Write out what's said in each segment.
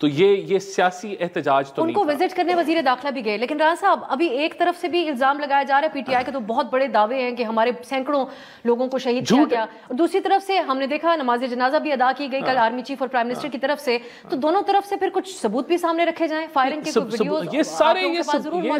تو یہ سیاسی احتجاج تو ان کو وزٹ کرنے وزیر داخلہ بھی گئے، لیکن رانا صاحب ابھی ایک طرف سے بھی الزام لگایا جا رہا ہے، پی ٹی آئی کے تو بہت بڑے دعوے ہیں کہ ہمارے سینکڑوں لوگوں کو شہید کیا گیا، اور دوسری طرف سے ہم نے دیکھا نماز جنازہ بھی ادا کی گئی کل آرمی چیف اور پرائم منسٹر کی طرف سے، تو دونوں طرف سے پھر کچھ ثبوت بھی سامنے رکھے جائیں، فائرنگ کے کوئی ویڈیوز یہ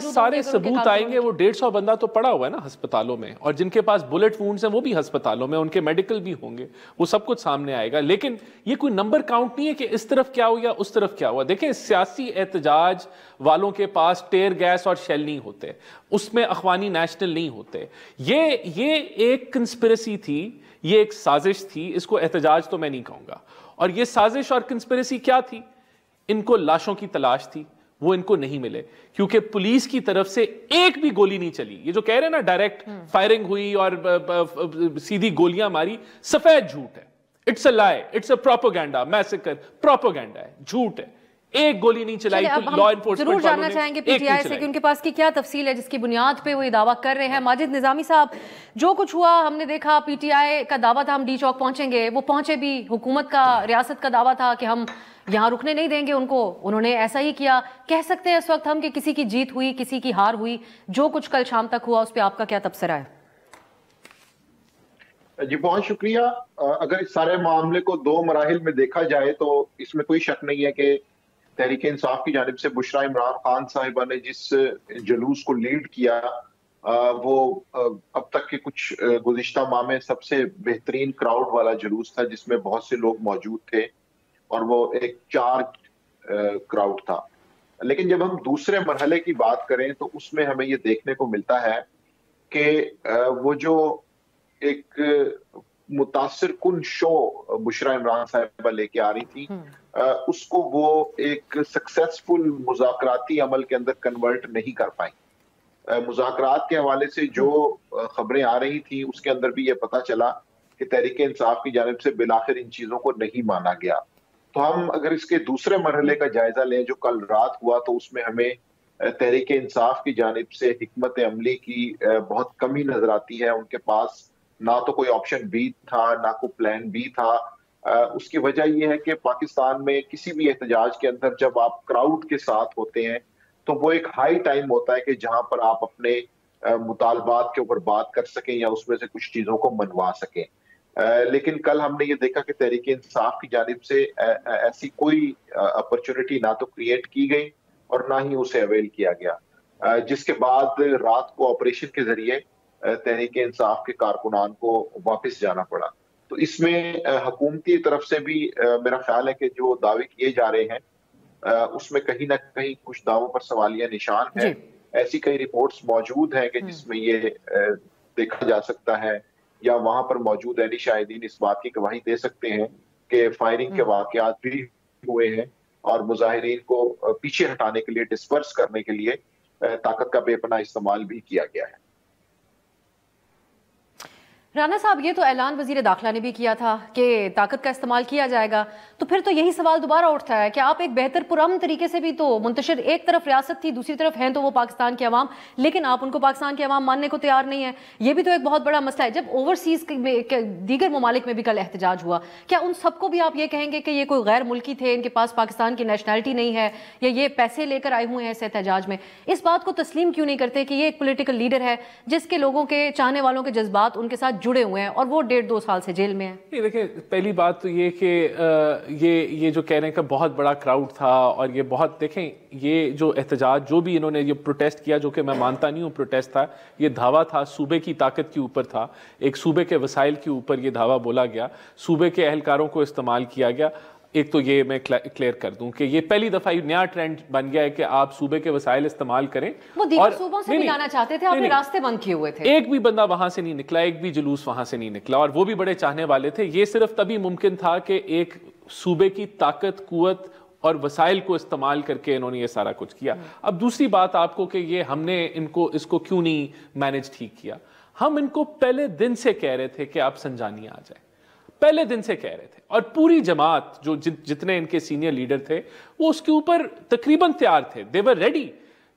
سارے ثبوت آئیں گے. وہ 150 بندہ تو پڑا ہوا ہے نا ہسپتالوں میں، اور جن کے پاس بلٹ وونڈز ہیں وہ بھی ہسپتالوں میں، ان کے میڈیکل بھی ہوں گے، وہ سب کچھ سامنے آئے گا. لیکن یہ کوئی نمبر کاؤنٹ نہیں ہے کہ اس طرف کیا ہو یا اس طرف کیا ہوا. دیکھیں سیاسی احتجاج والوں کے پاس ٹیئر گیس اور شیل نہیں ہوتے، اس میں اخوانی نیشنل نہیں ہوتے. یہ ایک کنسپریسی تھی، یہ ایک سازش تھی، اس کو احتجاج تو میں نہیں کہوں گا. اور یہ سازش اور کنسپریسی کیا تھی؟ ان کو لاشوں کی تلاش تھی، وہ ان کو نہیں ملے کیونکہ پولیس کی طرف سے ایک بھی گولی نہیں چلی. یہ جو کہہ رہے ہیں نا ڈائریکٹ فائرنگ ہوئی اور سیدھی گولیاں ماری، سفید جھوٹ ہے. It's a lie, it's a propaganda, massacre propaganda ہے، جھوٹ ہے. ایک گولی نہیں چلائی. لا انفورسمنٹ ضرور جاننا چاہیں گے پی ٹی آئی سے کہ ان کے پاس کی کیا تفصیل ہے جس کی بنیاد پہ وہ یہ دعویٰ کر رہے ہیں. ماجد نظامی صاحب، جو کچھ ہوا ہم نے دیکھا، پی ٹی آئی کا دعویٰ تھا ہم ڈی چوک پہنچیں گے، وہ پہنچے بھی. حکومت کا، ریاست کا دعویٰ تھا کہ ہم یہاں رکنے نہیں دیں گے ان کو، انہوں نے ایسا ہی کیا. کہہ سکتے ہیں اس وقت ہم کہ کسی کی جیت ہوئی، کسی کی ہار ہوئی؟ جو کچھ کل شام تک ہوا اس پہ آپ کا کیا تبصرہ ہے؟ جی بہت شکریہ. اگر اس سارے معاملے کو دو مراحل میں دیکھا جائے تو اس میں کوئی شک نہیں ہے کہ تحریک انصاف کی جانب سے بشرا عمران خان صاحبہ نے جس جلوس کو لیڈ کیا وہ اب تک کے کچھ گزشتہ ماہ میں سب سے بہترین کراؤڈ والا جلوس تھا، جس میں بہت سے لوگ موجود تھے اور وہ ایک چارج کراؤڈ تھا. لیکن جب ہم دوسرے مرحلے کی بات کریں تو اس میں ہمیں یہ دیکھنے کو ملتا ہے کہ وہ جو ایک متاثر کن شو بشرا عمران صاحبہ لے کے آ رہی تھی، اس کو وہ ایک سکسیسفل مذاکراتی عمل کے اندر کنورٹ نہیں کر پائیں. مذاکرات کے حوالے سے جو خبریں آ رہی تھی اس کے اندر بھی یہ پتا چلا کہ تحریک انصاف کی جانب سے بالآخر ان چیزوں کو نہیں مانا گیا. تو ہم اگر اس کے دوسرے مرحلے کا جائزہ لیں جو کل رات ہوا، تو اس میں ہمیں تحریک انصاف کی جانب سے حکمت عملی کی بہت کمی نظر آتی ہے. ان کے پاس نہ تو کوئی آپشن بی تھا، نہ کوئی پلان بی تھا. اس کی وجہ یہ ہے کہ پاکستان میں کسی بھی احتجاج کے اندر جب آپ کراؤڈ کے ساتھ ہوتے ہیں تو وہ ایک ہائی ٹائم ہوتا ہے کہ جہاں پر آپ اپنے مطالبات کے اوپر بات کر سکیں یا اس میں سے کچھ چیزوں کو منوا سکیں. لیکن کل ہم نے یہ دیکھا کہ تحریک انصاف کی جانب سے ایسی کوئی اپرچونٹی نہ تو کریٹ کی گئی اور نہ ہی اسے اویل کیا گیا، جس کے بعد رات کو آپریشن کے ذریعے تحریک انصاف کے کارکنان کو واپس جانا پڑا. تو اس میں حکومتی طرف سے بھی میرا خیال ہے کہ جو دعوے کیے جا رہے ہیں اس میں کہیں نہ کہیں کچھ دعووں پر سوالیہ نشان ہے. ایسی کئی رپورٹس موجود ہیں کہ جس میں یہ دیکھا جا سکتا ہے یا وہاں پر موجود عینی شاہدین اس بات کی گواہی دے سکتے ہیں کہ فائرنگ کے واقعات بھی ہوئے ہیں اور مظاہرین کو پیچھے ہٹانے کے لیے، ڈسپرس کرنے کے لیے طاقت کا بے پناہ استعمال بھی کیا گیا ہے. رانا صاحب، یہ تو اعلان وزیر داخلہ نے بھی کیا تھا کہ طاقت کا استعمال کیا جائے گا، تو پھر تو یہی سوال دوبارہ اٹھتا ہے کہ آپ ایک بہتر پرامن طریقے سے بھی تو منتشر، ایک طرف ریاست تھی، دوسری طرف ہیں تو وہ پاکستان کے عوام، لیکن آپ ان کو پاکستان کے عوام ماننے کو تیار نہیں ہے. یہ بھی تو ایک بہت بڑا مسئلہ ہے. جب اوورسیز دیگر ممالک میں بھی کل احتجاج ہوا، کیا ان سب کو بھی آپ یہ کہیں گے کہ یہ کوئی غیر ملکی تھے، ان کے پاس پاکستان کی نیشنلٹی نہیں ہے، یا یہ پیسے لے کر آئے ہوئے ہیں اس احتجاج میں؟ اس بات کو تسلیم کیوں نہیں کرتے کہ یہ ایک پولیٹیکل لیڈر ہے جس کے لوگوں کے چاہنے والوں کے جذبات ان کے ساتھ جڑے ہوئے ہیں اور وہ 1.5-2 سال سے جیل میں ہیں؟ دیکھیں، پہلی بات تو یہ کہ یہ جو کہنے کا بہت بڑا کراؤڈ تھا، اور یہ بہت، دیکھیں یہ جو احتجاج جو بھی انہوں نے یہ پروٹیسٹ کیا، جو کہ میں مانتا نہیں ہوں پروٹیسٹ تھا، یہ دھاوا تھا صوبے کی طاقت کے اوپر تھا، ایک صوبے کے وسائل کے اوپر یہ دھاوا بولا گیا، صوبے کے اہلکاروں کو استعمال کیا گیا. ایک تو یہ میں کلیئر کر دوں کہ یہ پہلی دفعہ نیا ٹرینڈ بن گیا ہے کہ آپ صوبے کے وسائل استعمال کریں. وہ دیگر صوبوں سے بھی لانا چاہتے تھے، آپ نے راستے بند کیے ہوئے تھے. ایک بھی بندہ وہاں سے نہیں نکلا، ایک بھی جلوس وہاں سے نہیں نکلا، اور وہ بھی بڑے چاہنے والے تھے. یہ صرف تبھی ممکن تھا کہ ایک صوبے کی طاقت، قوت اور وسائل کو استعمال کر کے انہوں نے یہ سارا کچھ کیا. اب دوسری بات آپ کو کہ یہ ہم نے اس کو کیوں نہیں مینج ٹھیک کیا. ہم ان کو پہلے دن سے کہہ رہے تھے کہ آپ سنجانی آ جائیں، پہلے دن سے کہہ رہے تھے، اور پوری جماعت جو جتنے ان کے سینئر لیڈر تھے وہ اس کے اوپر تقریباً تیار تھے. they were ready.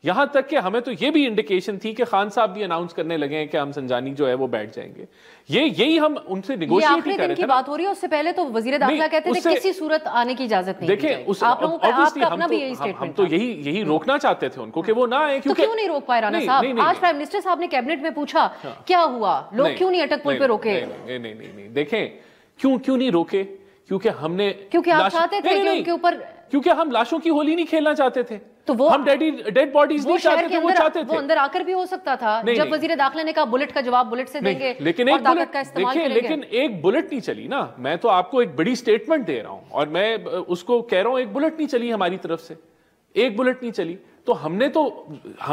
یہاں تک کہ ہمیں تو یہ بھی انڈیکیشن تھی کہ خان صاحب بھی اناؤنس کرنے لگے ہیں کہ ہم سنجانی جو ہے وہ بیٹھ جائیں گے. یہی ہم ان سے نیگوشیٹ ہی کر رہے تھے. بات ہو رہی ہے اس سے پہلے تو وزیر داخلہ کہتے تھے کسی صورت آنے کی اجازت نہیں. دیکھیں آپ لوگوں کا اپنا بھی یہی سٹیٹمنٹ. ہم تو یہی روکنا چاہتے تھے ان کو کہ وہ نہ آئے. کیوں نہیں روک پائے رانا صاحب؟ آج پرائم منسٹر صاحب نے کیبنٹ میں پوچھا کیا ہوا، لوگ کیوں نہیں اٹک پل پہ روکے؟ نہیں دیکھیں کیوں نہیں روکے، کیونکہ آپ چاہتے تھے کہ ان کے اوپر، کیونکہ ہم لاشوں کی ہولی نہیں کھیلنا چاہتے تھے. تو وہ ہم ڈیڈ باڈیز نہیں چاہتے تھے، وہ چاہتے تھے. وہ اندر آ کر بھی ہو سکتا تھا جب وزیر داخلہ نے کہا بلٹ کا جواب بلٹ سے دیں گے اور طاقت کا استعمال کریں گے. لیکن ایک بلٹ نہیں چلی نا. میں تو آپ کو ایک بڑی سٹیٹمنٹ دے رہا ہوں اور میں اس کو کہہ رہا ہوں ایک بلٹ نہیں چلی ہماری طرف سے، ایک بلٹ نہیں چلی. تو ہم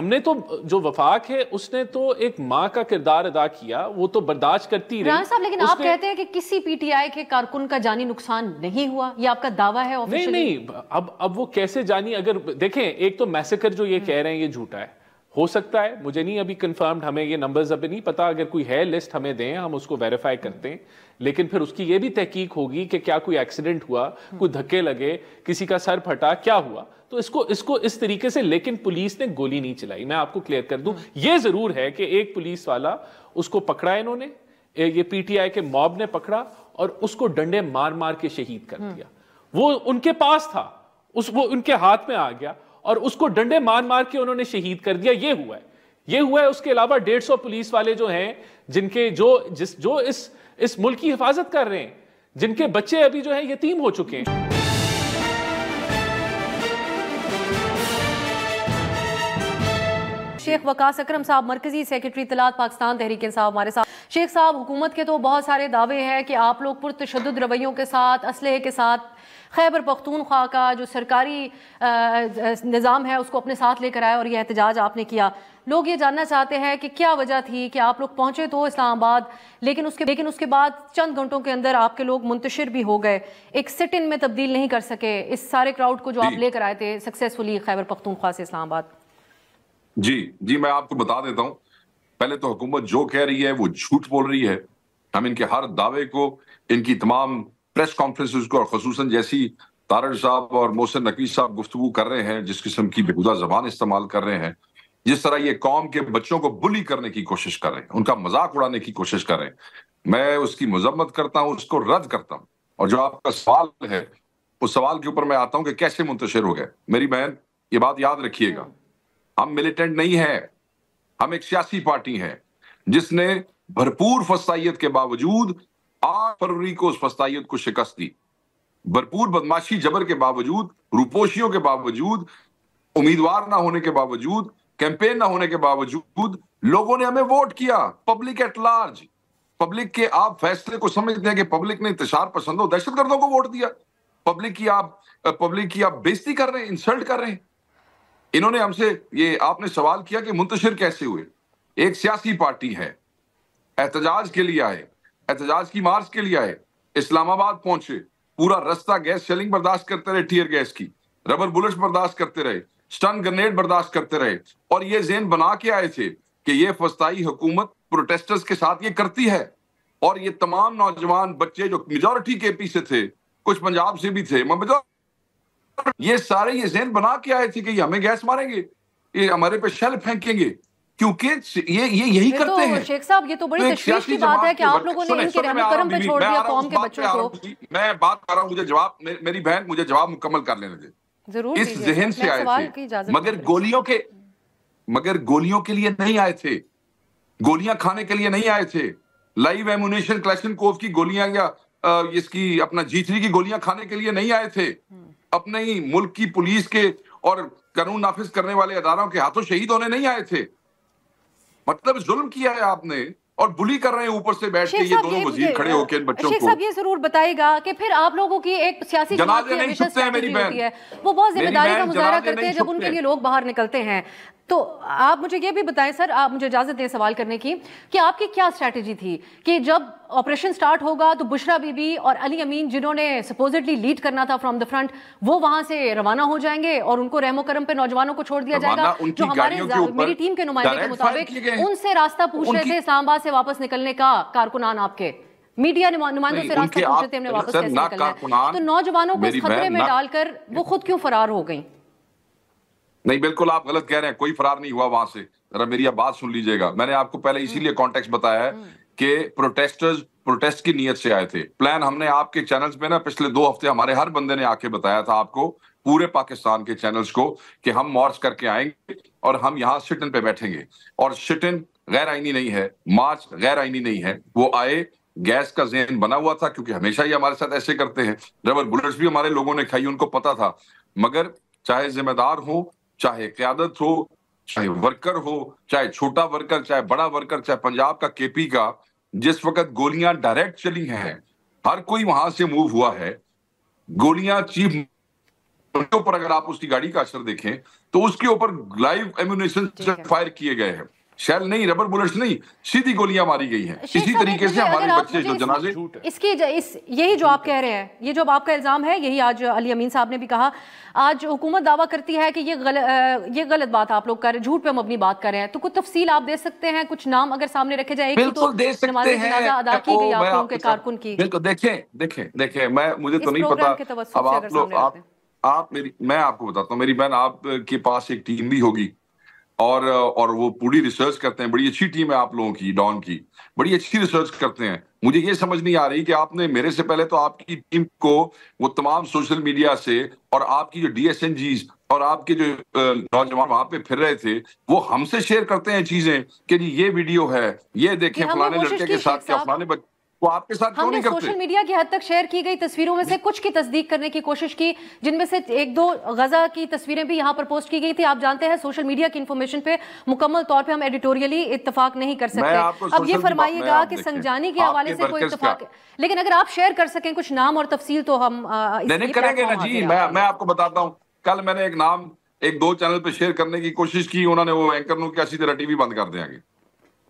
نے تو جو وفاق ہے اس نے تو ایک ماں کا کردار ادا کیا، وہ تو برداشت کرتی رہی. رانا صاحب لیکن آپ کہتے ہیں کہ کسی پی ٹی آئی کے کارکن کا جانی نقصان نہیں ہوا، یہ آپ کا دعویٰ ہے آفیشلی؟ نہیں اب وہ کیسے جانی، اگر دیکھیں ایک تو میسیکر جو یہ کہہ رہے ہیں یہ جھوٹا ہے، ہو سکتا ہے، مجھے نہیں ابھی کنفرمڈ، ہمیں یہ نمبرز ابھی نہیں پتا. اگر کوئی ہے لسٹ ہمیں دیں، ہم اس کو ویریفائی کرتے ہیں. لیکن پھر اس کی یہ بھی تحقیق ہوگی کہ کیا کوئی ایکسیڈنٹ ہوا، کوئی دھکے لگے، کسی کا سر پھٹا، کیا ہوا. تو اس کو اس طریقے سے، لیکن پولیس نے گولی نہیں چلائی. میں آپ کو کلیئر کر دوں، یہ ضرور ہے کہ ایک پولیس والا اس کو پکڑا انہوں نے، یہ پی ٹی آئی کے موب نے پکڑا اور اس کو ڈنڈے مار کے شہید کر دیا. وہ ان کے پاس تھا، وہ ان کے ہاتھ میں آ گیا اور اس کو ڈنڈے مار کے انہوں نے شہید کر دیا. یہ ہوا ہے. اس کے علاوہ 150 پولیس والے جو ہیں جن کے جو اس ملک کی حفاظت کر رہے ہیں، جن کے بچے ابھی جو ہیں یتیم ہو چکے ہیں. شیخ وقاص اکرم صاحب، مرکزی سیکرٹری اطلاعات پاکستان تحریک انصاف ہمارے ساتھ. شیخ صاحب، حکومت کے تو بہت سارے دعوے ہیں کہ آپ لوگ پرتشدد رویوں کے ساتھ، اسلحے کے ساتھ خیبر پختونخوا کا جو سرکاری نظام ہے اس کو اپنے ساتھ لے کر آئے اور یہ احتجاج آپ نے کیا. لوگ یہ جاننا چاہتے ہیں کہ کیا وجہ تھی کہ آپ لوگ پہنچے تو اسلام آباد، لیکن اس کے بعد چند گھنٹوں کے اندر آپ کے لوگ منتشر بھی ہو گئے، ایک سٹ ان میں تبدیل نہیں کر سکے اس سارے کراؤڈ کو جو آپ لے کر آئے تھے سکسیسفلی خیبر پختونخوا سے اسلام آباد. جی میں آپ کو بتا دیتا ہوں. پہلے تو حکومت جو کہہ رہی ہے وہ جھوٹ بول رہی ہے. ہم ان کے ہر دعوے کو، ان کی تمام پریس کانفرنسز کو، اور خصوصاً جیسی تارڑ صاحب اور محسن نقوی صاحب گفتگو کر رہے ہیں، جس قسم کی بےہودہ زبان استعمال کر رہے ہیں، جس طرح یہ قوم کے بچوں کو بلی کرنے کی کوشش کر رہے ہیں، ان کا مذاق اڑانے کی کوشش کر رہے ہیں، میں اس کی مذمت کرتا ہوں، اس کو رد کرتا ہوں. اور جو آپ کا سوال ہے اس سوال کے اوپر میں آتا ہوں کہ کیسے منتشر ہو گئے. میری بہن یہ بات یاد رکھیے گا، ہم ملیٹنٹ نہیں ہیں، ہم ایک سیاسی پارٹی ہیں جس نے بھرپور فسطائیت کے باوجود 8 فروری کو اس فسطائیت کو شکست دی. بھرپور بدماشی جبر کے باوجود، روپوشیوں کے باوجود، امیدوار نہ ہونے کے باوجود، کیمپین نہ ہونے کے باوجود لوگوں نے ہمیں ووٹ کیا. پبلک ایٹ لارج، پبلک کے آپ فیصلے کو سمجھتے ہیں کہ پبلک نے انتشار پسندوں دہشت گردوں کو ووٹ دیا. پبلک کی آپ بےزتی کر رہے ہیں، انسلٹ کر رہے ہیں. انہوں نے ہم سے یہ آپ نے سوال کیا کہ منتشر کیسے ہوئے. ایک سیاسی پارٹی ہے، احتجاج کے لیے آئے، احتجاج کی مارچ کے لیے آئے، اسلام آباد پہنچے، پورا رستہ گیس شیلنگ برداشت کرتے رہے، ٹیئر گیس کی، ربر بلٹس برداشت کرتے رہے، سٹن گرنیڈ برداشت کرتے رہے، اور یہ ذہن بنا کے آئے تھے کہ یہ فسطائی حکومت پروٹیسٹرز کے ساتھ یہ کرتی ہے. اور یہ تمام نوجوان بچے جو میجورٹی کے پی سے تھے، کچھ پنجاب سے بھی تھے، یہ سارے یہ ذہن بنا کے آئے تھے کہ یہ ہمیں گیس ماریں گے، یہ ہمارے پہ شیل پھینکیں گے، کیونکہ یہ یہی کرتے ہیں. شیخ صاحب یہ تو بڑی تشویش کی بات ہے کہ آپ لوگوں نے ان کے رحم و کرم پہ چھوڑ دیا قوم کے بچوں کو. میں بات کر رہا ہوں، مجھے جواب، میری بہن مجھے جواب مکمل کر لینے دے. ضرور اس ذہن سے آئے تھے، مگر گولیوں کے لیے نہیں آئے تھے، گولیاں کھانے کے لیے نہیں آئے تھے، لائیو ایمونیشن کلیشنکوف کی گولیاں یا اس کی اپنا G3 کی گولیاں کھانے کے لیے نہیں آئے تھے. اپنے ہی ملک کی پولیس کے اور قانون نافذ کرنے والے اداروں کے ہاتھوں شہید ہونے نہیں آئے تھے. مطلب ظلم کیا ہے آپ نے، اور بلی کر رہے ہیں اوپر سے بیٹھ کے یہ دونوں وزیر کھڑے ہو کے ان بچوں کو. شیخ صاحب یہ ضرور بتائے گا کہ پھر آپ لوگوں کی ایک سیاسی جماعت کی ہمیشہ اسٹریٹجی ہوتی ہے، وہ بہت ذمہ داری کا مظاہرہ کرتے ہیں جب ان کے لیے لوگ باہر نکلتے ہیں. تو آپ مجھے یہ بھی بتائیں سر، آپ مجھے اجازت دیں سوال کرنے کی، کہ آپ کی کیا اسٹریٹجی تھی کہ جب آپریشن سٹارٹ ہوگا تو بشرا بی بی اور علی امین جنہوں نے سپوزٹلی لیڈ کرنا تھا فرام دا فرنٹ، وہ وہاں سے روانہ ہو جائیں گے اور ان کو رحم و کرم پہ نوجوانوں کو چھوڑ دیا جائے گا جو ہمارے میری ٹیم کے نمائندے کے مطابق ان سے راستہ پوچھ رہے تھے اسلام آباد سے واپس نکلنے کا، کارکنان آپ کے میڈیا نمائندوں سے راستہ پوچھ رہے تھے ہم نے واپس کیسے نکلنا ہے، تو نوجوانوں کو اس خطرے میں ڈال کر وہ خود کیوں فرار ہو گئیں؟ نہیں بالکل آپ غلط کہہ رہے ہیں, کوئی فرار نہیں ہوا وہاں سے. ذرا میری اب بات سن لیجئے گا. میں نے آپ کو پہلے اسی لیے کانٹیکسٹ بتایا ہے کہ پروٹیسٹرز پروٹیسٹ کی نیت سے آئے تھے. پلان ہم نے آپ کے چینلز پہ نا پچھلے 2 ہفتے ہمارے ہر بندے نے آ کے بتایا تھا آپ کو, پورے پاکستان کے چینلز کو, کہ ہم مارچ کر کے آئیں گے اور ہم یہاں سٹ ان پہ بیٹھیں گے. اور سٹ ان غیر آئینی نہیں ہے, مارچ غیر آئینی نہیں ہے. وہ آئے, گیس کا ذہن بنا ہوا تھا کیونکہ ہمیشہ ہی ہمارے ساتھ ایسے کرتے ہیں. ربر بلٹس بھی ہمارے لوگوں نے کھائی, ان کو پتا تھا. مگر چاہے ذمہ دار ہو, چاہے قیادت ہو, چاہے ورکر ہو, چاہے چھوٹا ورکر, چاہے بڑا ورکر, چاہے پنجاب کا کے پی کا, جس وقت گولیاں ڈائریکٹ چلی ہیں, ہر کوئی وہاں سے موو ہوا ہے. گولیاں چیف پر اگر آپ اس کی گاڑی کا اثر دیکھیں تو اس کے اوپر لائیو ایمونیشن فائر کیے گئے ہیں, شیل نہیں, ربر بلٹس نہیں, سیدھی گولیاں ماری گئی ہیں. اسی طریقے سے ہمارے بچے جو جنازے, اس کی یہی جو آپ کہہ رہے ہیں, یہ جو آپ کا الزام ہے, یہی آج علی امین صاحب نے بھی کہا. آج حکومت دعویٰ کرتی ہے کہ یہ غلط بات آپ لوگ کر رہے ہیں, جھوٹ پہ مبنی بات کر رہے ہیں. تو کچھ تفصیل آپ دے سکتے ہیں, کچھ نام اگر سامنے رکھے جائے. بالکل دے سکتے ہیں, ادا کی گئی آپ لوگوں کے کارکن کی. بالکل دیکھیں مجھے تو نہیں پتا. اب آپ لوگ میں آپ کو بتاتا ہوں, میری بہن آپ کے پاس ایک ٹیم بھی ہوگی اور وہ پوری ریسرچ کرتے ہیں. بڑی اچھی ٹیم ہے آپ لوگوں کی, ڈان کی, بڑی اچھی ریسرچ کرتے ہیں. مجھے یہ سمجھ نہیں آ رہی کہ آپ نے میرے سے پہلے تو آپ کی ٹیم کو وہ تمام سوشل میڈیا سے, اور آپ کی جو ڈی ایس این جیز اور آپ کے جو نوجوان وہاں پہ پھر رہے تھے, وہ ہم سے شیئر کرتے ہیں چیزیں کہ جی یہ ویڈیو ہے, یہ دیکھیں فلانے لڑکے کے ساتھ کیا, فلانے بچے, وہ آپ کے ساتھ کیوں نہیں کرتے؟ سوشل میڈیا کی حد تک شیئر کی گئی تصویروں میں سے کچھ کی تصدیق کرنے کی کوشش کی, جن میں سے 1-2 غزہ کی تصویریں بھی یہاں پر پوسٹ کی گئی تھی. آپ جانتے ہیں سوشل میڈیا کی انفارمیشن پہ مکمل طور پہ ہم ایڈیٹوریلی اتفاق نہیں کر سکتے. اب یہ فرمائیے گا کہ سنجانی کے حوالے سے کوئی اتفاق, لیکن اگر آپ شیئر کر سکیں کچھ نام اور تفصیل تو ہم نہیں کریں گے نا جی. میں آپ کو بتاتا ہوں, کل میں نے ایک نام 1-2 چینل پہ شیئر کرنے کی کوشش کی, انہوں نے وہ اینکر نے کیا اسی طرح ٹی وی بند کر دیں گے.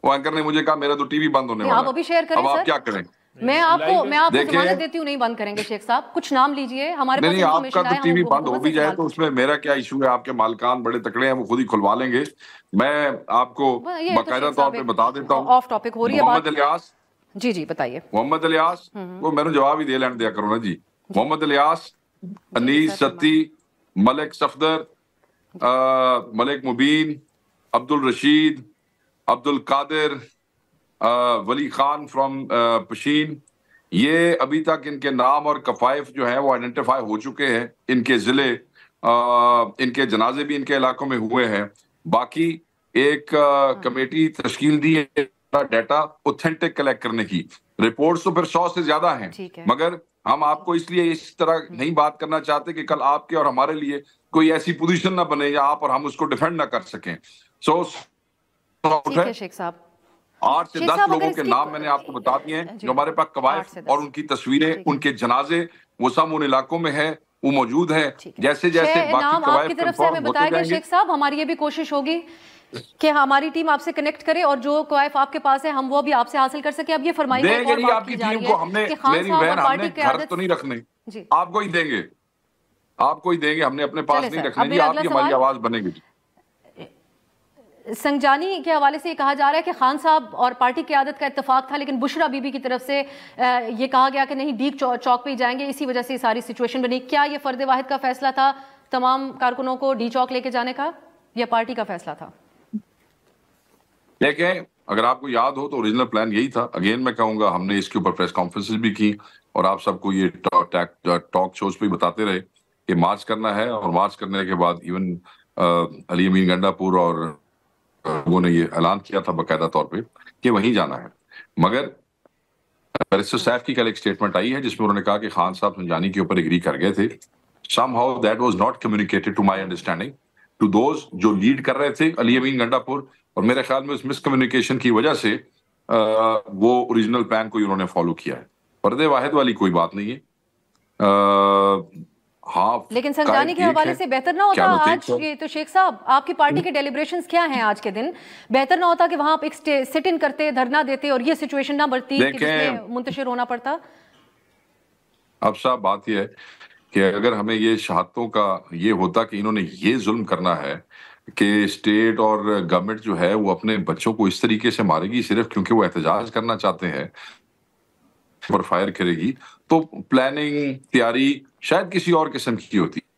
وہ اینکر نے مجھے کہا میرا تو ٹی وی بند ہونے والا ہے. آپ ابھی شیئر کریں, اب آپ کیا کریں؟ میں آپ کو ضمانت دیتی ہوں نہیں بند کریں گے. شیخ صاحب کچھ نام لیجئے, ہمارے پاس نہیں, آپ کا تو ٹی وی بند ہو بھی جائے تو اس میں میرا کیا ایشو ہے؟ آپ کے مالکان بڑے تکڑے ہیں, وہ خود ہی کھلوا لیں گے. میں آپ کو باقاعدہ طور پہ بتا دیتا ہوں. آف ٹاپک ہو رہی ہے محمد الیاس, جی بتائیے. محمد الیاس, وہ میں نے جواب ہی دے لین دیا کرو نا جی. محمد الیاس, انیس ستی, ملک صفدر, ملک مبین, عبد الرشید, عبد القادر, ولی خان فرام پشین, یہ ابھی تک ان کے نام اور کفائف جو ہیں وہ آئیڈینٹیفائی ہو چکے ہیں. ان کے ضلع, ان کے جنازے بھی ان کے علاقوں میں ہوئے ہیں. باقی ایک کمیٹی تشکیل دی ہے ڈیٹا اوتھینٹک کلیکٹ کرنے کی. رپورٹس تو پھر 100 سے زیادہ ہیں, مگر ہم آپ کو اس لیے اس طرح نہیں بات کرنا چاہتے کہ کل آپ کے اور ہمارے لیے کوئی ایسی پوزیشن نہ بنے یا آپ اور ہم اس کو ڈیفینڈ نہ کر سکیں. شیخ صاحب 8 سے 10 لوگوں کے نام میں نے آپ کو بتا دیے ہیں جو ہمارے پاس قوائف اور ان کی تصویریں, ان کے جنازے, وہ سب ان علاقوں میں ہیں, وہ موجود ہیں. جیسے جیسے باقی قوائف کی طرف سے ہمیں بتائے گا شیخ صاحب, ہماری یہ بھی کوشش ہوگی کہ ہماری ٹیم آپ سے کنیکٹ کرے اور جو قوائف آپ کے پاس ہیں ہم وہ بھی آپ سے حاصل کر سکیں. اب یہ فرمائیے ایک اور بات کی جا رہی ہے کہ خان صاحب اور پارٹی گھر تو نہیں رکھنے, آپ کو ہی دیں گے, آپ کو ہی دیں گے, ہم نے اپنے پاس نہیں رکھنے جی. آپ کی ہماری آواز بنے گی. سنجانی کے حوالے سے یہ کہا جا رہا ہے کہ خان صاحب اور پارٹی قیادت کا اتفاق تھا, لیکن بشرا بی بی کی طرف سے یہ کہا گیا کہ نہیں ڈیگ چوک پہ ہی جائیں گے, اسی وجہ سے یہ ساری سچویشن بنی. کیا یہ فرد واحد کا فیصلہ تھا تمام کارکنوں کو ڈی چوک لے کے جانے کا, یا پارٹی کا فیصلہ تھا؟ دیکھیں, اگر آپ کو یاد ہو تو اوریجنل پلان یہی تھا. اگین میں کہوں گا, ہم نے اس کے اوپر پریس کانفرنسز بھی کی اور آپ سب کو یہ ٹاک شوز پہ بتاتے رہے کہ مارچ کرنا ہے, اور مارچ کرنے کے بعد ایون علی امین گنڈا پور اور لوگوں نے یہ اعلان کیا تھا باقاعدہ طور پہ کہ وہیں جانا ہے. مگر بیرسٹر سیف کی کل ایک سٹیٹمنٹ آئی ہے جس میں انہوں نے کہا کہ خان صاحب سنجانی کے اوپر ایگری کر گئے تھے. somehow that was not communicated to my understanding to those جو لیڈ کر رہے تھے علی امین گنڈا پور, اور میرے خیال میں اس مس کمیونیکیشن کی وجہ سے وہ اوریجنل پلان کو انہوں نے فالو کیا ہے. پردے واحد والی کوئی بات نہیں ہے. ہاں, لیکن سنجانی کے حوالے سے بہتر نہ ہوتا آج, یہ تو شیخ صاحب آپ کی پارٹی کے ڈیلیبریشنز کیا ہیں آج کے دن, بہتر نہ ہوتا کہ وہاں آپ ایک سٹ ان کرتے, دھرنا دیتے, اور یہ سچویشن نہ بڑھتی کہ جس میں منتشر ہونا پڑتا؟ اب صاحب بات یہ ہے کہ اگر ہمیں یہ شہادتوں کا یہ ہوتا کہ انہوں نے یہ ظلم کرنا ہے کہ اسٹیٹ اور گورنمنٹ جو ہے وہ اپنے بچوں کو اس طریقے سے مارے گی صرف کیونکہ وہ احتجاج کرنا چاہتے ہیں اور فائر کرے گی, تو پلاننگ تیاری شاید کسی اور قسم کی ہوتی.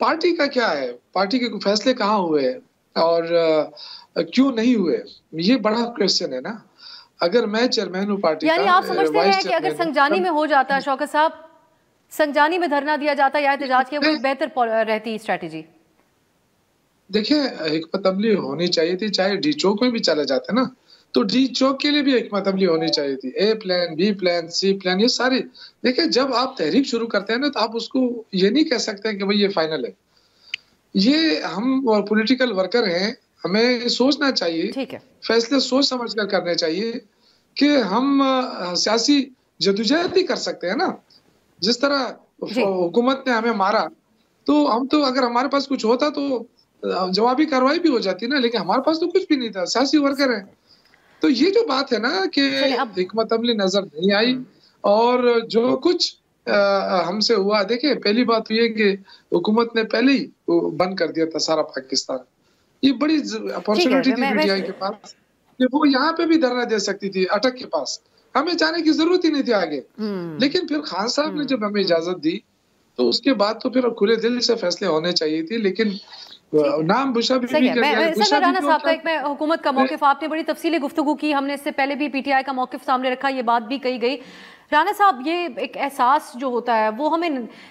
پارٹی کا کیا ہے, پارٹی کے فیصلے کہاں ہوئے اور کیوں نہیں ہوئے, یہ بڑا کویسچن ہے نا. اگر میں چیئرمین ہوں پارٹی کا, یعنی آپ سمجھتے ہیں کہ اگر سنجانی میں ہو جاتا شوکت صاحب, سنجانی میں دھرنا دیا جاتا یا احتجاج کے, وہ بہتر رہتی اسٹریٹجی؟ دیکھیں حکمت عملی ہونی چاہیے تھی, چاہے ڈی چوک میں بھی چلے جاتے نا تو ڈی چوک کے لیے بھی حکمت عملی ہونی چاہیے تھی. A plan, B plan, C plan, یہ ساری. دیکھیں جب آپ تحریک شروع کرتے ہیں نا تو آپ اس کو یہ نہیں کہہ سکتے کہ بھئی یہ فائنل ہے. یہ ہم پولیٹیکل ورکر ہیں, ہمیں سوچنا چاہیے, فیصلے سوچ سمجھ کر کرنے چاہیے کہ ہم سیاسی جدوجہد ہی کر سکتے ہیں نا. جس طرح حکومت نے ہمیں مارا تو ہم تو اگر ہمارے پاس کچھ ہوتا تو جوابی کارروائی بھی ہو جاتی نا, لیکن ہمارے پاس تو کچھ بھی نہیں تھا, سیاسی ورکر ہیں. تو یہ جو بات ہے نا کہ حکمت عملی نظر نہیں آئی اور جو کچھ ہم سے ہوا, دیکھیں پہلی بات یہ ہے کہ حکومت نے پہلے ہی بند کر دیا تھا سارا پاکستان. یہ بڑی اپارچونٹی تھی پی ٹی آئی کے پاس کہ وہ یہاں پہ بھی دھرنا دے سکتی تھی, اٹک کے پاس, ہمیں جانے کی ضرورت ہی نہیں تھی آگے. لیکن پھر خان صاحب نے جب ہمیں اجازت دی تو اس کے بعد تو پھر کھلے دل سے فیصلے ہونے چاہیے تھے. لیکن نام بشا بھی رانا صاحب کا ایک میں حکومت کا موقف, آپ نے بڑی تفصیلی گفتگو کی, ہم نے اس سے پہلے بھی پی ٹی آئی کا موقف سامنے رکھا, یہ بات بھی کہی گئی. رانا صاحب یہ ایک احساس جو ہوتا ہے وہ ہمیں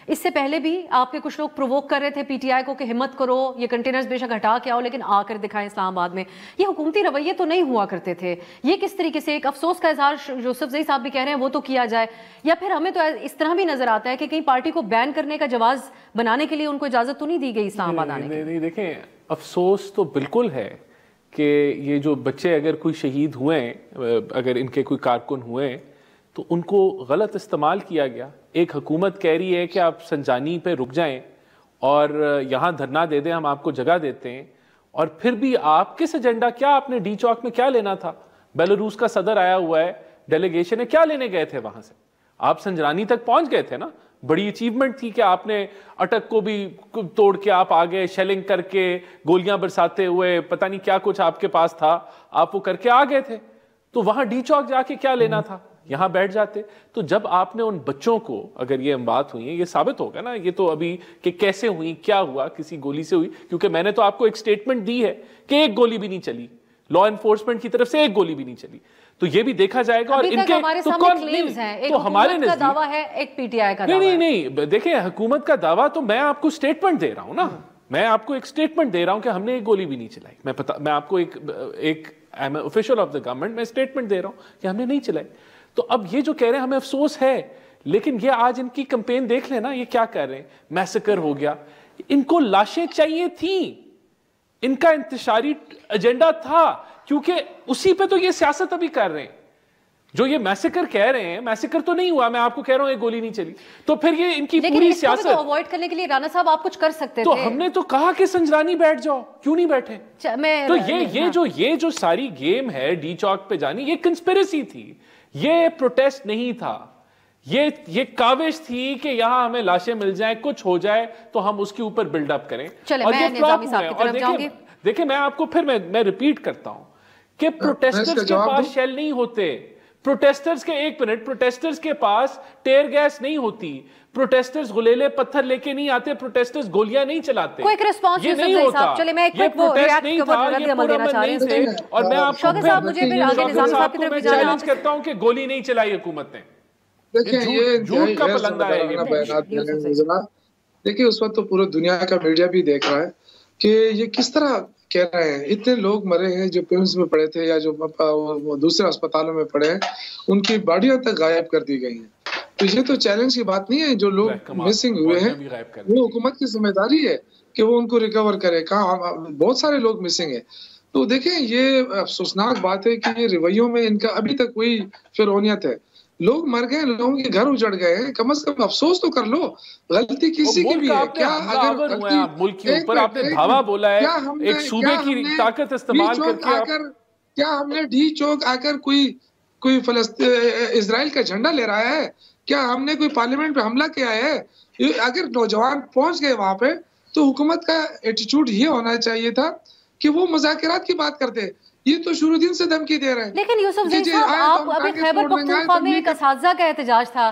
اس سے پہلے بھی آپ کے کچھ لوگ پرووک کر رہے تھے پی ٹی آئی کو کہ ہمت کرو, یہ کنٹینرز بے شک ہٹا کے آؤ لیکن آ کر دکھائیں اسلام آباد میں. یہ حکومتی رویے تو نہیں ہوا کرتے تھے, یہ کس طریقے سے ایک افسوس کا اظہار یوسف زئی صاحب بھی کہہ رہے ہیں وہ تو کیا جائے, یا پھر ہمیں تو اس طرح بھی نظر آتا ہے کہ کہیں پارٹی کو بین کرنے کا جواز بنانے کے لیے ان کو اجازت تو نہیں دی گئی اسلام آباد آنے کی؟ دیکھیں افسوس تو بالکل ہے کہ یہ جو بچے اگر کوئی شہید ہوئے ہیں, اگر ان کے کوئی کارکن ہوئے ہیں تو ان کو غلط استعمال کیا گیا. ایک حکومت کہہ رہی ہے کہ آپ سنجانی پہ رک جائیں اور یہاں دھرنا دے دیں, ہم آپ کو جگہ دیتے ہیں, اور پھر بھی آپ کس ایجنڈا, کیا آپ نے ڈی چوک میں کیا لینا تھا؟ بیلاروس کا صدر آیا ہوا ہے, ڈیلیگیشن ہے, کیا لینے گئے تھے وہاں سے؟ آپ سنجانی تک پہنچ گئے تھے نا, بڑی اچیومنٹ تھی کہ آپ نے اٹک کو بھی توڑ کے آپ آگے, شیلنگ کر کے, گولیاں برساتے ہوئے, پتہ نہیں کیا کچھ آپ کے پاس تھا, آپ وہ کر کے آ گئے تھے. تو وہاں ڈی چوک جا کے کیا لینا تھا؟ یہاں بیٹھ جاتے. تو جب آپ نے ان بچوں کو, اگر یہ بات ہوئی ہے, یہ ثابت ہوگا نا, یہ تو ابھی کہ کیسے ہوئی, کیا ہوا, کسی گولی سے ہوئی, کیونکہ میں نے تو آپ کو ایک سٹیٹمنٹ دی ہے کہ ایک گولی بھی نہیں چلی, لا انفورسمنٹ کی طرف سے ایک گولی بھی نہیں چلی. تو یہ بھی دیکھا جائے گا. اور ان کے تو کون تو ہمارے نزدیک دعویٰ ہے, ایک پی ٹی آئی کا دعویٰ. نہیں دیکھیں حکومت کا دعویٰ تو میں آپ کو سٹیٹمنٹ دے رہا ہوں نا, میں آپ کو ایک سٹیٹمنٹ دے رہا ہوں کہ ہم نے ایک گولی بھی نہیں چلائی. میں آپ کو ایک آفیشل آف دا گورنمنٹ میں سٹیٹمنٹ دے رہا ہوں کہ ہم نے نہیں چلائی. تو اب یہ جو کہہ رہے ہیں ہمیں افسوس ہے, لیکن یہ آج ان کی کمپین دیکھ لیں نا, یہ کیا کہہ رہے ہیں, میسیکر ہو گیا. ان کو لاشیں چاہیے تھیں, ان کا انتشاری ایجنڈا تھا, کیونکہ اسی پہ تو یہ سیاست ابھی کر رہے ہیں. جو یہ میسیکر کہہ رہے ہیں, میسیکر تو نہیں ہوا, میں آپ کو کہہ رہا ہوں ایک گولی نہیں چلی. تو پھر یہ ان کی پوری سیاست اوائڈ کرنے کے لیے رانا صاحب آپ کچھ کر سکتے تھے. تو ہم نے تو کہا کہ سنجرانی بیٹھ جاؤ, کیوں نہیں بیٹھے؟ تو یہ جو ساری گیم ہے ڈی چوک پہ جانی, یہ کنسپیریسی تھی, یہ پروٹیسٹ نہیں تھا, یہ کاوش تھی کہ یہاں ہمیں لاشیں مل جائیں, کچھ ہو جائے تو ہم اس کے اوپر بلڈ اپ کریں. اور یہ فلاپ ہوئے. اور دیکھیں میں آپ کو پھر میں ریپیٹ کرتا ہوں کہ پروٹیسٹرز کے پاس شیل نہیں ہوتے, پروٹیسٹرز کے ایک منٹ, پروٹیسٹرز کے پاس ٹیئر گیس نہیں ہوتی, پروٹیسٹرز غلیلے پتھر لے کے نہیں آتے, پروٹیسٹرز گولیاں نہیں چلاتے. کوئی ریسپانس یہ نہیں ہوتا, یہ پروٹیسٹ نہیں تھا, یہ پورا نہیں تھے. اور میں آپ کو میں چیلنج کرتا ہوں کہ گولی نہیں چلائی حکومت نے. جھوٹ کا پلندہ ہے یہ. دیکھیں اس وقت تو پورا دنیا کا میڈیا بھی دیکھ رہا ہے کہ یہ کس طرح کہہ رہے ہیں. اتنے لوگ مرے ہیں جو پیمس میں پڑے تھے یا جو دوسرے اسپتالوں میں پڑے ہیں, ان کی باڈیاں تک غائب کر دی گئی ہیں. تو یہ تو چیلنج کی بات نہیں ہے. جو لوگ مسنگ ہوئے ہیں وہ حکومت کی ذمہ داری ہے کہ وہ ان کو ریکور کرے. کہاں بہت سارے لوگ مسنگ ہیں. تو دیکھیں یہ افسوسناک بات ہے کہ یہ رویوں میں ان کا ابھی تک کوئی فرعونیت ہے. لوگ مر گئے, لوگوں کے گھر اجڑ گئے ہیں, کم از کم افسوس تو کر لو. غلطی کسی کی بھی ہے. کیا اگر ملک کے اوپر آپ نے دھاوا بولا ہے, ایک صوبے کی طاقت استعمال کر کے, کیا ہم نے ڈی چوک آ کر کوئی اسرائیل کا جھنڈا لے رہا ہے؟ کیا ہم نے کوئی پارلیمنٹ پہ حملہ کیا ہے؟ اگر نوجوان پہنچ گئے وہاں پہ تو حکومت کا ایٹیچیوڈ یہ ہونا چاہیے تھا کہ وہ مذاکرات کی بات کرتے. یہ تو شروع دن سے دھمکی دے رہے ہیں. لیکن یوسف زئی صاحب, آپ ابھی خیبر پختونخوا میں ایک اساتذہ کا احتجاج تھا,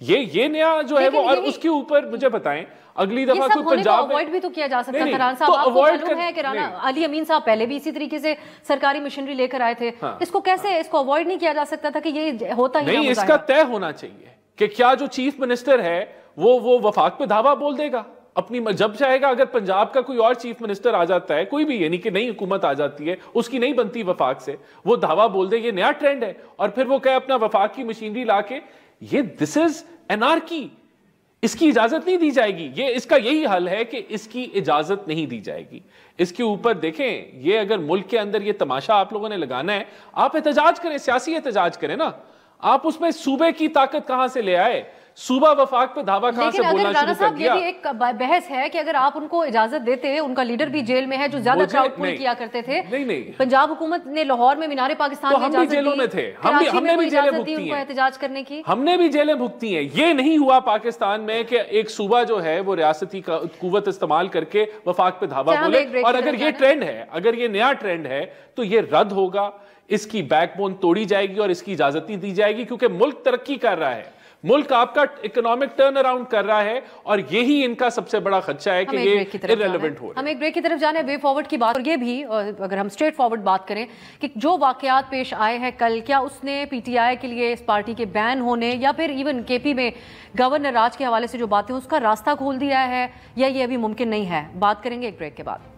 یہ نیا جو ہے وہ, اور اس کے اوپر مجھے بتائیں اگلی دفعہ کوئی پنجاب میں اوائڈ بھی تو کیا جا سکتا تھا. رانا صاحب آپ کو معلوم ہے کہ رانا علی امین صاحب پہلے بھی اسی طریقے سے سرکاری مشنری لے کر آئے تھے, اس کو کیسے اس کو اوائڈ نہیں کیا جا سکتا تھا کہ یہ ہوتا ہی نہیں؟ اس کا طے ہونا چاہیے کہ کیا جو چیف منسٹر ہے وہ وفاق پہ دھاوا بول دے گا اپنی, جب چاہے گا. اگر پنجاب کا کوئی اور چیف منسٹر آ جاتا ہے, کوئی بھی, یعنی کہ نئی حکومت آ جاتی ہے, اس کی نہیں بنتی وفاق سے, وہ دھاوا بول دے یہ نیا ٹرینڈ ہے, اور پھر وہ کہے اپنا وفاق کی مشینری لا کے, یہ دس از انارکی, اس کی اجازت نہیں دی جائے گی. یہ اس کا یہی حل ہے کہ اس کی اجازت نہیں دی جائے گی. اس کے اوپر دیکھیں, یہ اگر ملک کے اندر یہ تماشا آپ لوگوں نے لگانا ہے, آپ احتجاج کریں, سیاسی احتجاج کریں نا. آپ اس میں صوبے کی طاقت کہاں سے لے آئے؟ صوبہ وفاق پہ دھاوا کہاں سے بولنا شروع کر دیا؟ یہ بھی ایک بحث ہے کہ اگر آپ ان کو اجازت دیتے, ان کا لیڈر بھی جیل میں ہے جو زیادہ کراؤڈ پول کیا کرتے تھے. پنجاب حکومت نے لاہور میں مینار پاکستان میں اجازت دی, جیلوں میں تھے, ہم نے بھی جیلیں بھگتی ہیں احتجاج کرنے کی, ہم نے بھی جیلیں بھگتی ہیں. یہ نہیں ہوا پاکستان میں کہ ایک صوبہ جو ہے وہ ریاستی قوت استعمال کر کے وفاق پہ دھاوا بولے. اور اگر یہ ٹرینڈ ہے, اگر یہ نیا ٹرینڈ ہے, تو یہ رد ہوگا, اس کی بیک بون توڑی جائے گی اور اس کی اجازت نہیں دی جائے گی, کیونکہ ملک ترقی کر رہا ہے, ملک آپ کا اکنامک ٹرن اراؤنڈ کر رہا ہے, اور یہی ان کا سب سے بڑا خدشہ ہے کہ یہ irrelevant ہو رہا ہے. ہم ایک بریک کی طرف جانے, وے فارورڈ کی بات, اور یہ بھی اگر ہم اسٹریٹ فارورڈ بات کریں کہ جو واقعات پیش آئے ہیں کل, کیا اس نے پی ٹی آئی کے لیے اس پارٹی کے بین ہونے یا پھر ایون کے پی میں گورنر راج کے حوالے سے جو باتیں اس کا راستہ کھول دیا ہے, یا یہ ابھی ممکن نہیں ہے؟ بات کریں گے ایک بریک کے بعد.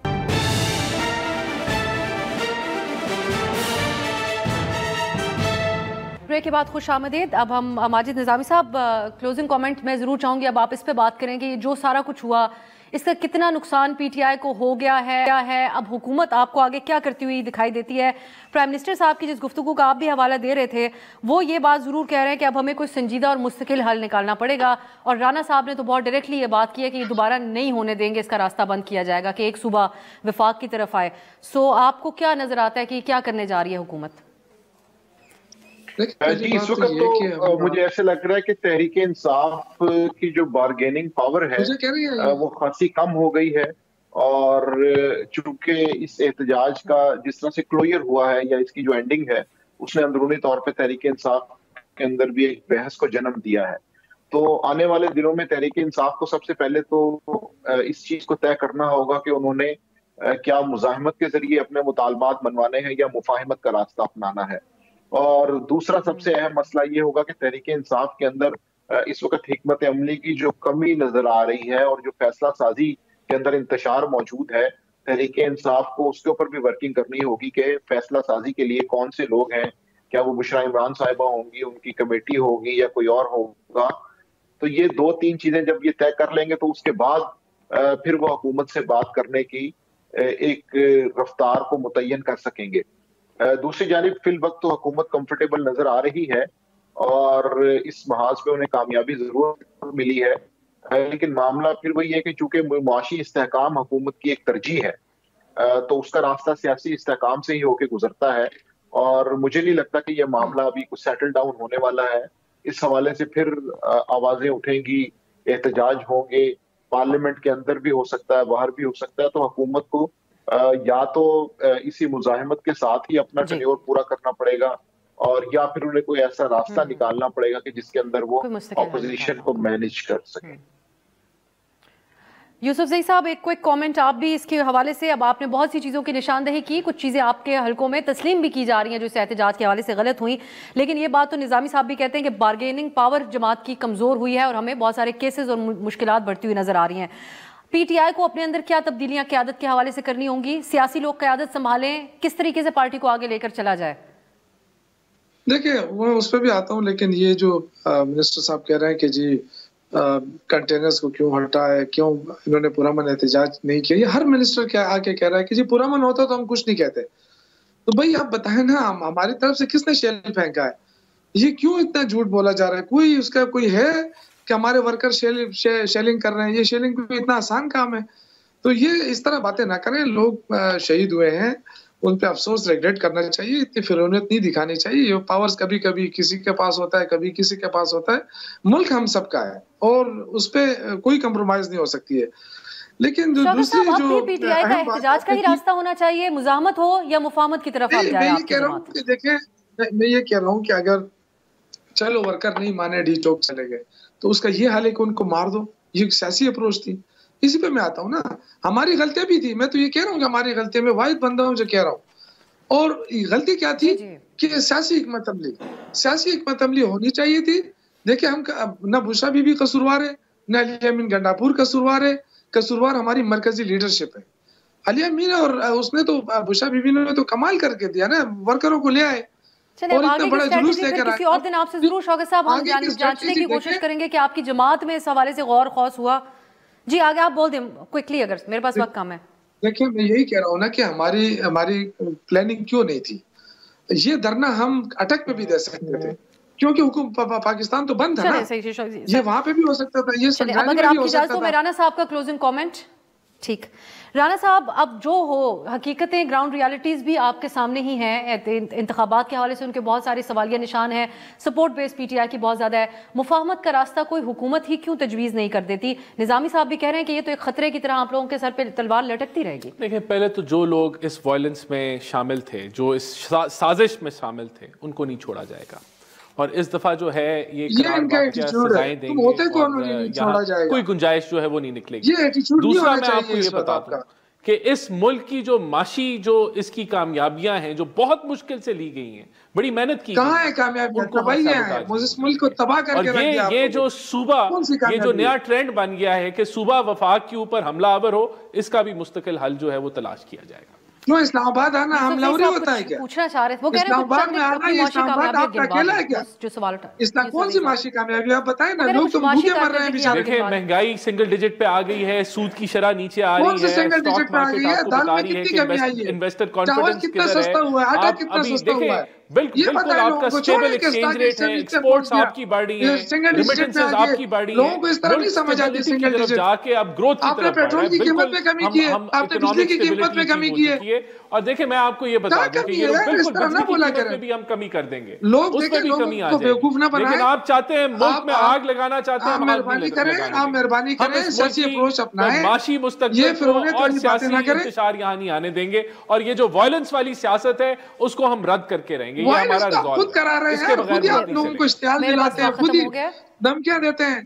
بریک کے بعد خوش آمدید. اب ہم ماجد نظامی صاحب, کلوزنگ کامنٹ میں ضرور چاہوں گی اب آپ اس پہ بات کریں کہ جو سارا کچھ ہوا, اس کا کتنا نقصان پی ٹی آئی کو ہو گیا ہے, کیا ہے اب حکومت آپ کو آگے کیا کرتی ہوئی دکھائی دیتی ہے؟ پرائم منسٹر صاحب کی جس گفتگو کا آپ بھی حوالہ دے رہے تھے, وہ یہ بات ضرور کہہ رہے ہیں کہ اب ہمیں کوئی سنجیدہ اور مستقل حل نکالنا پڑے گا, اور رانا صاحب نے تو بہت ڈائریکٹلی یہ بات کی ہے کہ یہ دوبارہ نہیں ہونے دیں گے, اس کا راستہ بند کیا جائے گا کہ ایک صوبہ وفاق کی طرف آئے. سو آپ کو کیا نظر آتا ہے کہ کیا کرنے جا رہی ہے حکومت؟ جی, اس وقت تو مجھے ایسے لگ رہا ہے کہ تحریک انصاف کی جو بارگیننگ پاور ہے وہ خاصی کم ہو گئی ہے, اور چونکہ اس احتجاج کا جس طرح سے کلوئر ہوا ہے, یا اس کی جو اینڈنگ ہے, اس نے اندرونی طور پہ تحریک انصاف کے اندر بھی ایک بحث کو جنم دیا ہے. تو آنے والے دنوں میں تحریک انصاف کو سب سے پہلے تو اس چیز کو طے کرنا ہوگا کہ انہوں نے کیا مزاحمت کے ذریعے اپنے مطالبات منوانے ہیں یا مفاہمت کا راستہ اپنانا ہے. اور دوسرا سب سے اہم مسئلہ یہ ہوگا کہ تحریک انصاف کے اندر اس وقت حکمت عملی کی جو کمی نظر آ رہی ہے, اور جو فیصلہ سازی کے اندر انتشار موجود ہے, تحریک انصاف کو اس کے اوپر بھی ورکنگ کرنی ہوگی کہ فیصلہ سازی کے لیے کون سے لوگ ہیں, کیا وہ بشرا عمران صاحبہ ہوں گی, ان کی کمیٹی ہوگی, یا کوئی اور ہوگا. تو یہ 2-3 چیزیں جب یہ طے کر لیں گے تو اس کے بعد پھر وہ حکومت سے بات کرنے کی ایک رفتار کو متعین کر سکیں گے. دوسری جانب فی الوقت تو حکومت کمفرٹیبل نظر آ رہی ہے, اور اس محاذ پہ انہیں کامیابی ضرور ملی ہے, لیکن معاملہ پھر وہی ہے کہ چونکہ معاشی استحکام حکومت کی ایک ترجیح ہے, تو اس کا راستہ سیاسی استحکام سے ہی ہو کے گزرتا ہے, اور مجھے نہیں لگتا کہ یہ معاملہ ابھی کچھ سیٹل ڈاؤن ہونے والا ہے. اس حوالے سے پھر آوازیں اٹھیں گی, احتجاج ہوں گے, پارلیمنٹ کے اندر بھی ہو سکتا ہے, باہر بھی ہو سکتا ہے. تو حکومت کو یا تو اسی مزاحمت کے ساتھ ہی اپنا ٹینیور پورا کرنا پڑے گا, اور یا پھر انہیں کوئی ایسا راستہ نکالنا پڑے گا کہ جس کے اندر وہ اپوزیشن کو مینیج کر سکیں. یوسف زئی صاحب, ایک کوئک کامنٹ آپ بھی اس کے حوالے سے, اب آپ نے بہت سی چیزوں کی نشاندہی کی, کچھ چیزیں آپ کے حلقوں میں تسلیم بھی کی جا رہی ہیں جو اس احتجاج کے حوالے سے غلط ہوئیں, لیکن یہ بات تو نظامی صاحب بھی کہتے ہیں کہ بارگیننگ پاور جماعت کی کمزور ہوئی ہے, اور ہمیں بہت سارے کیسز اور مشکلات بڑھتی ہوئی نظر آ رہی ہیں. پی ٹی آئی کو اپنے اندر کیا تبدیلیاں قیادت کے حوالے سے کرنی ہوں گی؟ سیاسی لوگ قیادت سنبھالیں, کس طریقے سے پارٹی کو آگے لے کر چلا جائے؟ دیکھیں, میں اس پہ بھی آتا ہوں, لیکن یہ جو منسٹر صاحب کہہ رہے ہیں کہ جی کنٹینرز کو کیوں ہٹا ہے, کیوں انہوں نے پرامن احتجاج نہیں کیا, یہ ہر منسٹر آ کے کہہ رہا ہے کہ جی پرامن ہوتا تو ہم کچھ نہیں کہتے. تو بھائی آپ بتائیں نا, ہماری طرف سے کس نے شیل پھینکا ہے؟ یہ کیوں اتنا جھوٹ بولا جا رہا ہے؟ کوئی اس کا کوئی ہے کہ ہمارے ورکر شیلنگ کر رہے ہیں؟ یہ شیلنگ کوئی اتنا آسان کام ہے؟ تو یہ اس طرح باتیں نہ کریں. لوگ شہید ہوئے ہیں, ان پہ افسوس ریگریٹ کرنا چاہیے, اتنی فرونت نہیں دکھانی چاہیے. یہ پاورز کبھی کبھی کسی کے پاس ہوتا ہے, کبھی کسی کے پاس ہوتا ہے. ملک ہم سب کا ہے اور اس پہ کوئی کمپرومائز نہیں ہو سکی ہے. لیکن دوسری جو پی ٹی آئی کا احتجاج کا ہی راستہ ہونا چاہیے, مزاحمت ہو یا مفاہمت کی طرف آپ جائیں. میں یہ کہہ رہا ہوں کہ دیکھیں, میں یہ کہہ رہا ہوں کہ اگر چلو ورکر نہیں مانے, ڈی چوک چلے گئے, تو اس کا یہ حل ہے کہ ان کو مار دو. یہ ایک سیاسی اپروچ تھی. اسی پہ میں آتا ہوں نا, ہماری غلطیاں بھی تھی. میں تو یہ کہہ رہا ہوں کہ ہماری غلطیاں, میں واحد بندہ ہوں جو کہہ رہا ہوں. اور غلطی کیا تھی کہ سیاسی حکمت عملی ہونی چاہیے تھی. دیکھیں ہم نہ بشرا بی بی قصوروار ہے, نہ علی امین گنڈاپور قصوروار ہے. قصوروار ہماری مرکزی لیڈرشپ ہے. علی امین اور اس نے تو بشرا بی بی نے تو کمال کر کے دیا نا, ورکروں کو لے آئے اور اتنا بڑا جلوس لے کر آئے. کسی اور دن آپ سے ضرور شوکت صاحب ہم جانچنے کی کوشش کریں گے کہ آپ کی جماعت میں اس حوالے سے غور خوص ہوا. جی آگے آپ بول دیں کوئکلی, اگر میرے پاس وقت کم ہے. دیکھیں میں یہی کہہ رہا ہوں نا کہ ہماری پلاننگ کیوں نہیں تھی. یہ دھرنا ہم اٹک پہ بھی دے سکتے تھے کیونکہ حکومت پاکستان تو بند ہے نا, یہ وہاں پہ بھی ہو سکتا تھا, یہ سنگرامی میں بھی ہو سکتا تھا. رانا صاحب کا کلوزنگ کامنٹ. ٹھیک رانا صاحب, اب جو ہو حقیقتیں گراؤنڈ ریالٹیز بھی آپ کے سامنے ہی ہیں. انتخابات کے حوالے سے ان کے بہت سارے سوالیہ نشان ہیں. Support base P T I کی بہت زیادہ ہے. مفاہمت کا راستہ کوئی حکومت ہی کیوں تجویز نہیں کر دیتی؟ نظامی صاحب بھی کہہ رہے ہیں کہ یہ تو ایک خطرے کی طرح آپ لوگوں کے سر پہ تلوار لٹکتی رہے گی. دیکھیں پہلے تو جو لوگ اس وائلنس میں شامل تھے, جو اس سازش میں شامل تھے, ان کو نہیں چھوڑا جائے گا. اور اس دفعہ جو ہے یہ سزائیں دیں گے, کوئی گنجائش جو ہے وہ نہیں نکلے گی. دوسرا میں آپ کو یہ بتا دوں کہ اس ملک کی جو معاشی جو اس کی کامیابیاں ہیں جو بہت مشکل سے لی گئی ہیں, بڑی محنت کی, کہاں ہے کامیابیاں؟ تباہیاں ہیں, اس ملک کو تباہ کر کے رکھ دیا. اور یہ جو صوبہ, یہ جو نیا ٹرینڈ بن گیا ہے کہ صوبہ وفاق کے اوپر حملہ آور ہو, اس کا بھی مستقل حل جو ہے وہ تلاش کیا جائے گا. کیوں اسلام آباد آنا ہم لوری ہوتا ہے کیا؟ پوچھنا چاہ رہے تھے, وہ کہہ رہے ہیں اسلام آباد میں آنا, یہ اسلام آباد آپ کا اکیلا ہے کیا؟ جو سوال اٹھا, اسلام کون سی معاشی کامیابی آپ بتائیں نا, لوگ تو بھوکے مر رہے ہیں بیچارے. دیکھیں مہنگائی سنگل ڈیجٹ پہ آ گئی ہے, سود کی شرح نیچے آ رہی ہے, سنگل ڈیجٹ پہ آ گئی ہے, دال میں کتنی کمی آئی ہے, انویسٹر چاول کانفیڈنس کتنا سستا ہوا ہے, آٹا کتنا سستا ہوا ہے. بالکل آپ کا سٹیبل ایکسچینج ریٹ ہے, ایکسپورٹس آپ کی بڑھ رہی ہیں, ریمیٹنسز آپ کی بڑھ رہی ہیں, لوگوں کو اس طرح نہیں سمجھ آتی سنگل ڈیجٹ. جا کے آپ گروتھ کی طرف بڑھ رہے ہیں. آپ نے پیٹرول کی قیمت میں کمی کی ہے, آپ نے بجلی کی قیمت میں کمی کی ہے. اور دیکھیں میں آپ کو یہ بتا دوں کہ یہ بالکل بجلی کی قیمت میں بھی ہم کمی کر دیں گے, اس میں بھی کمی آ جائے گی. لیکن آپ چاہتے ہیں ملک میں آگ لگانا چاہتے ہیں, مہربانی کریں, آپ مہربانی کریں, سیاسی اپروچ اپنائیں, معاشی مستقبل کو اور سیاسی انتشار یہاں نہیں آنے دیں گے. اور یہ جو وائلنس والی سیاست ہے اس کو ہم رد کر کے رہیں گے. یہ ہمارا ریزالو خود کرا رہے ہیں, خود ہی آپ لوگوں کو اشتعال دلاتے ہیں, خود ہی دھمکیاں دیتے ہیں.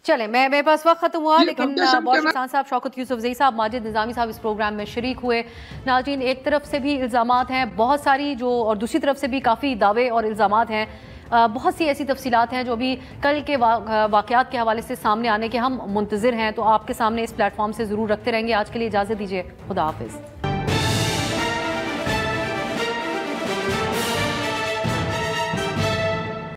چلیں میرے پاس وقت ختم ہوا, لیکن بہت خان صاحب, شوکت یوسف زئی صاحب, ماجد نظامی صاحب اس پروگرام میں شریک ہوئے. ناظرین ایک طرف سے بھی الزامات ہیں بہت ساری جو, اور دوسری طرف سے بھی کافی دعوے اور الزامات ہیں. بہت سی ایسی تفصیلات ہیں جو ابھی کل کے واقعات کے حوالے سے سامنے آنے کے ہم منتظر ہیں, تو آپ کے سامنے اس پلیٹ فارم سے ضرور رکھتے رہیں گے. آج کے لیے اجازت دیجیے, خدا حافظ.